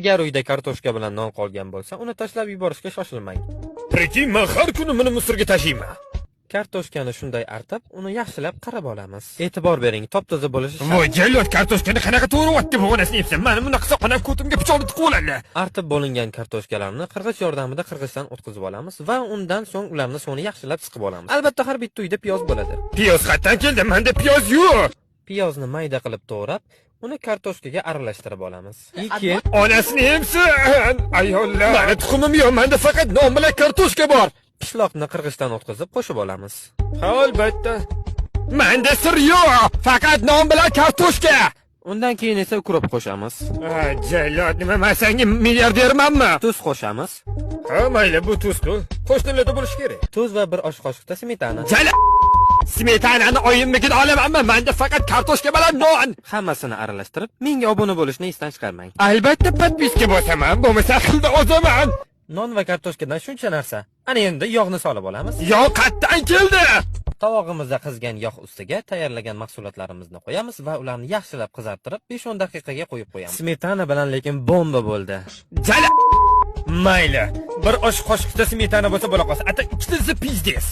Agar uyda kartoshka bilan non qolgan bo'lsa, uni tashlab yuborishga shoshilmang. Prikin, men har kuni buni musorga tashiyman. Kartoshkani shunday artib, uni yaxshilab qarab olamiz. E'tibor bering, top-toza bo'lishi shart. Voy, jallod kartoshkani qanaqa to'g'riyapti bu onasini yepsan. Mana buni qilsa onam ko'timga pichoqni tiqib oladi. Artib bo'lingan kartoshkalarni qirg'ich yordamida qirg'ichdan o'tkazib olamiz va undan so'ng ularni suvni yaxshilab siqib olamiz. Albatta har bitta uyda piyoz bo'ladi. Piyoz qayerdan keldi? Menda piyoz yo'q. Piyozni mayda qilib to'g'rab, uni kartoshkaga aralashtirib olamiz. Keyin onasini yemsin. Ayollar, meni tuxumim yo'q. Menda faqat non bilan kartoshka bor. pishloqni qirg'ichdan o'tkazib qo'shib olamiz. Albatta. Menda sir yo'q. Faqat non bilan kartoshka. Undan keyin esa ukrop qo'shamiz. Jallod, nima men senga milliardermanmi? Tuz qo'shamiz. Ha, mayli, bu tuz-ku. Qo'shnilarda bo'lish kerak. Tuz va 1 osh qoshiqda smetana. Smetanani oyimnikidan olamanmi? Menda faqat kartoshka bilan non. Hammasini aralashtirib, menga obuna bo'lishni esdan chiqarmang. Albatta podpiska bosaman, bo'lmasa aqlda ozaman. Non va kartoshkadan shuncha narsa. Ana endi yog'ni solib olamiz. Yog' qayerdan keldi? Tovog'imizda qizgan yog' ustiga tayyorlagan mahsulotlarimizni qo'yamiz va ularni yaxshilab qizartirib 5-10 daqiqaga qo'yib qo'yamiz. Smetana bilan lekin bomba bo'ldi. Mayli. 1 osh qoshiqda smetana bo'lsa bo'la qolsa. Ata ikkitasi pizdes.